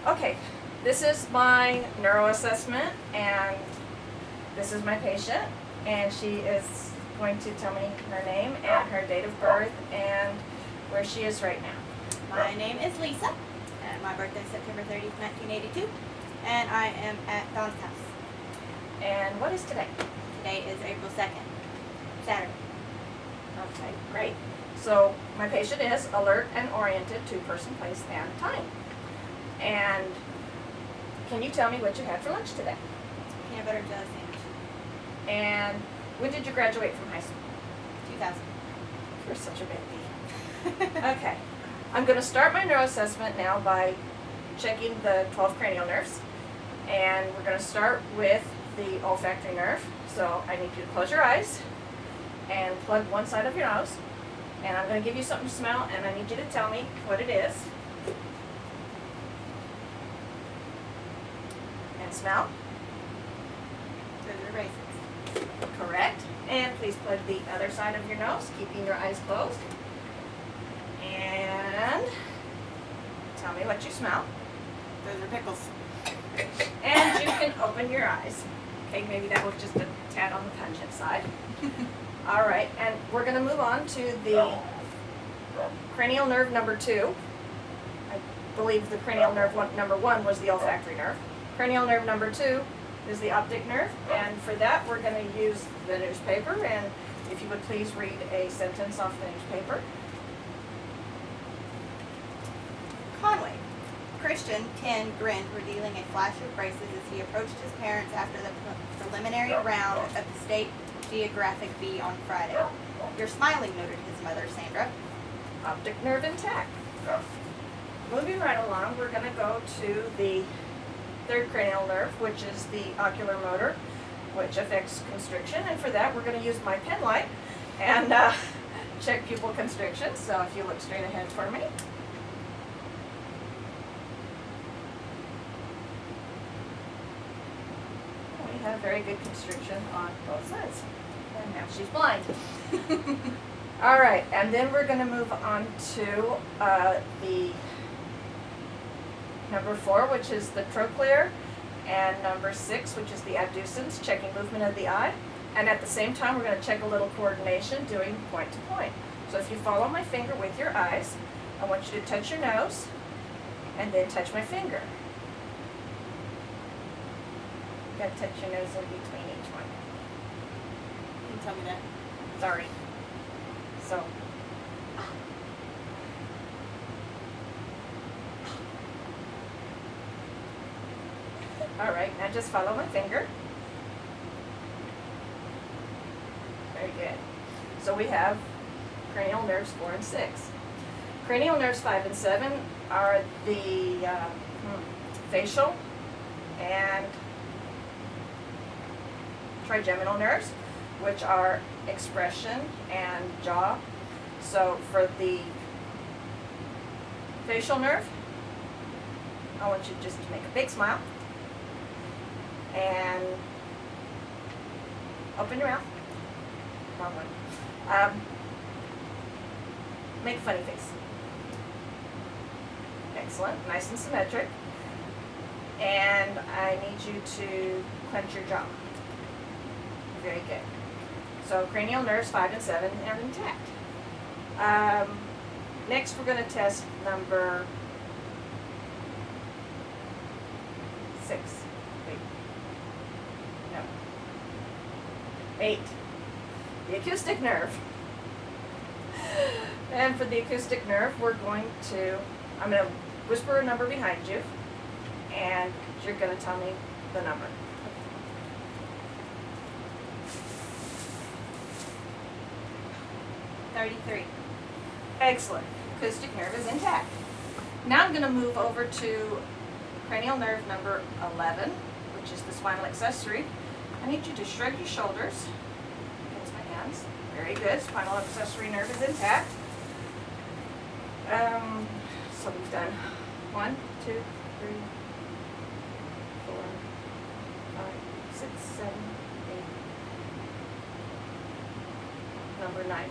Okay, this is my neuro assessment, and this is my patient, and she is going to tell me her name and her date of birth and where she is right now. My name is Lisa, and my birthday is September 30th, 1982, and I am at Don's house. And what is today? Today is April 2nd, Saturday. Okay, great. So my patient is alert and oriented to person, place, and time. And can you tell me what you had for lunch today? Peanut butter jelly sandwich. And when did you graduate from high school? 2000. You're such a baby. Okay, I'm going to start my neuro assessment now by checking the 12 cranial nerves. And we're going to start with the olfactory nerve. So I need you to close your eyes and plug one side of your nose. And I'm going to give you something to smell, and I need you to tell me what it is. And smell. Those are raisins. Correct. And please plug the other side of your nose, keeping your eyes closed. And tell me what you smell. Those are pickles. And you can open your eyes. Okay, maybe that was just a tad on the pungent side. All right, and we're going to move on to the cranial nerve number 2. I believe the cranial nerve number 1 was the olfactory nerve. Cranial nerve number 2 is the optic nerve, and for that we're going to use the newspaper, and if you would please read a sentence off the newspaper. Conway. Christian, 10, grinned, revealing a flash of braces as he approached his parents after the preliminary round of the state geographic bee on Friday. You're smiling, noted his mother, Sandra. Optic nerve intact. Moving right along, we're going to go to the third cranial nerve, which is the ocular motor, which affects constriction. And for that, we're going to use my pen light and check pupil constriction. So if you look straight ahead for me. We have very good constriction on both sides. And now she's blind. All right, and then we're going to move on to the number 4, which is the trochlear, and number 6, which is the abducens, checking movement of the eye. And at the same time, we're going to check a little coordination, doing point to point. So if you follow my finger with your eyes, I want you to touch your nose, and then touch my finger. You got to touch your nose in between each one. Can you tell me that? Sorry. So. All right, now just follow my finger. Very good. So we have cranial nerves 4 and 6. Cranial nerves 5 and 7 are the facial and trigeminal nerves, which are expression and jaw. So for the facial nerve, I want you just to make a big smile and open your mouth. Wrong one. Make a funny face. Excellent, nice and symmetric. And I need you to clench your jaw. Very good. So cranial nerves 5 and 7 are intact. Next we're going to test number 6. Wait. No. 8. The acoustic nerve. And for the acoustic nerve, I'm going to whisper a number behind you, and you're going to tell me the number. 33. Excellent. Acoustic nerve is intact. Now I'm going to move over to cranial nerve number 11, which is the spinal accessory. I need you to shrug your shoulders against my hands. Very good. Spinal accessory nerve is intact. So we've done 1, 2, 3, 4, 5, 6, 7, 8. Number 9.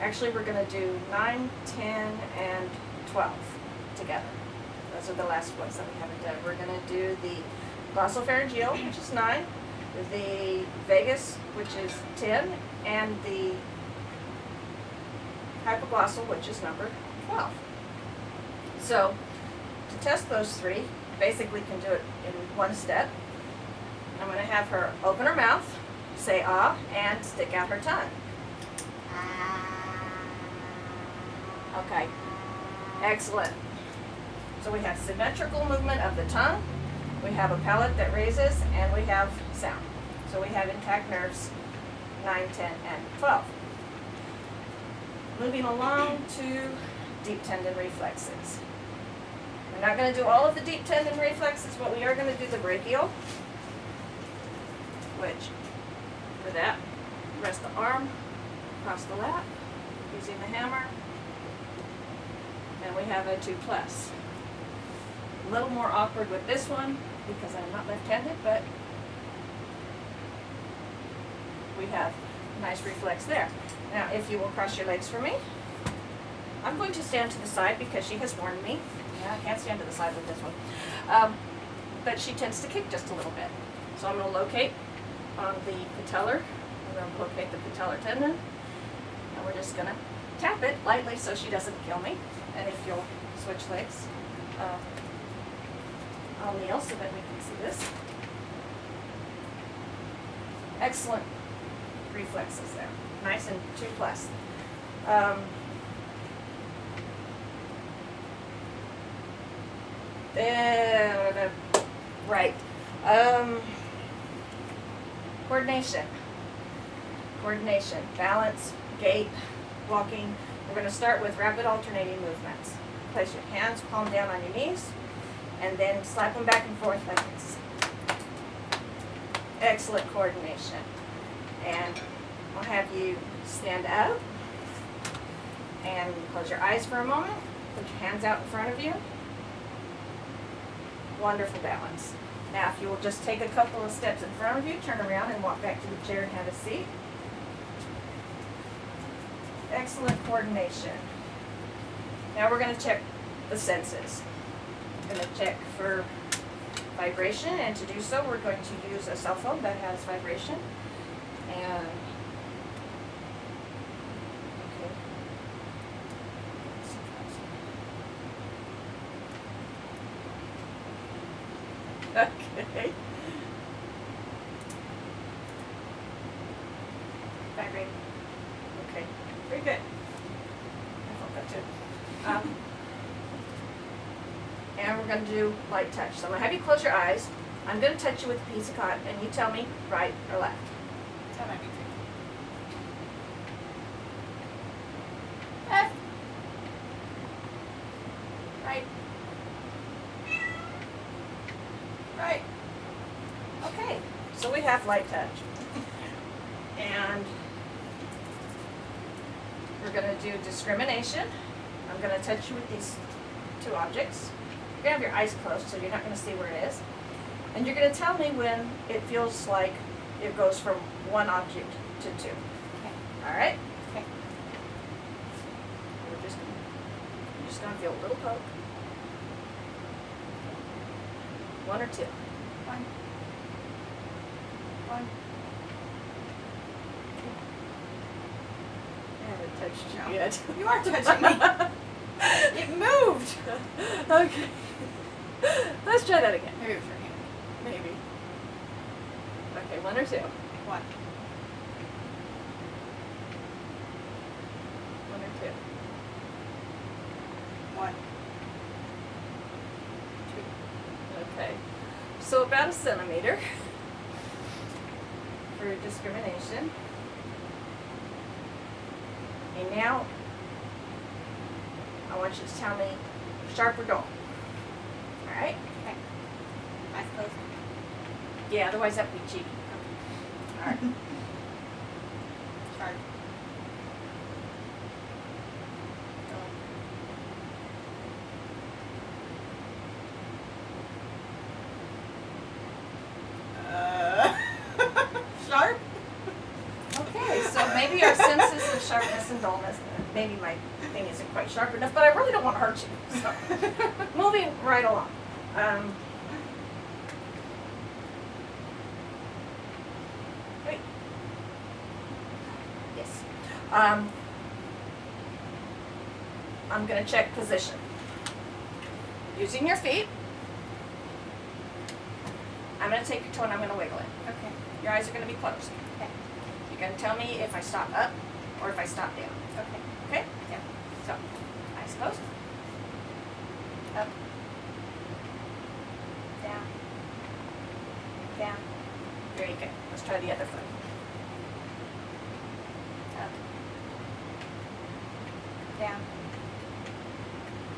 Actually, we're gonna do 9, 10, and 12 together. Those are the last ones that we haven't done. We're gonna do the glossopharyngeal, which is 9, the vagus, which is 10, and the hypoglossal, which is number 12. So, to test those three, basically can do it in one step. I'm going to have her open her mouth, say ah, and stick out her tongue. Okay, excellent. So we have symmetrical movement of the tongue, we have a palate that raises, and we have sound. So we have intact nerves 9, 10, and 12. Moving along to deep tendon reflexes. We're not going to do all of the deep tendon reflexes, but we are going to do the brachial, which, for that, rest the arm across the lap, using the hammer, and we have a 2+. A little more awkward with this one, because I'm not left-handed, but we have a nice reflex there. Now, if you will cross your legs for me, I'm going to stand to the side because she has warned me. Yeah, I can't stand to the side with this one. But she tends to kick just a little bit. So I'm going to locate on the patellar. I'm going to locate the patellar tendon. And we're just going to tap it lightly so she doesn't kill me. And if you'll switch legs, I'll kneel so that we can see this. Excellent reflexes there. Nice and 2+. Right. Coordination. Coordination. Balance, gait, walking. We're going to start with rapid alternating movements. Place your hands palm down on your knees, and then slap them back and forth like this. Excellent coordination. And I'll have you stand up and close your eyes for a moment. Put your hands out in front of you. Wonderful balance. Now, if you will just take a couple of steps in front of you, turn around and walk back to the chair and have a seat. Excellent coordination. Now we're going to check the senses. We're going to check for vibration, and to do so, we're going to use a cell phone that has vibration. And okay. Vibrate. Okay. Very good. I felt that too. And we're going to do light touch. So I'm going to have you close your eyes. I'm going to touch you with a piece of cotton, and you tell me right or left. That might be true. Left. Right. Right. Okay. So we have light touch. And we're going to do discrimination. I'm going to touch you with these two objects. You're going to have your eyes closed, so you're not going to see where it is. And you're going to tell me when it feels like it goes from one object to two. Okay. All right? Okay. You're just going to feel a little poke. 1 or 2. 1. 1. I haven't touched No. you yet. You are touching me. It moved. Okay. Let's try that again. Maybe it was your hand. Maybe. Okay, 1 or 2. 1 1. or 2. 1. Okay. So about 1 centimeter for discrimination. And now I want you to tell me sharp or dull. All right? Okay. Eyes closed. Yeah, otherwise that would be cheap. All right. Sharp. Sharp? Okay, so maybe our senses of sharpness and dullness, maybe my thing isn't quite sharp enough, but I really don't want to hurt you. So, moving right along. Wait. Yes. I'm going to check position. Using your feet, I'm going to take your toe and I'm going to wiggle it. Okay. Your eyes are going to be closed. Okay. You're going to tell me if I stop up or if I stop down. Okay. Okay? Yeah. So, eyes closed. Up. Down. Down. Very good. Let's try the other foot. Up. Down.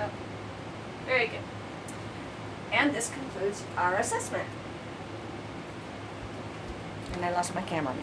Up. Very good. And this concludes our assessment. And I lost my camera.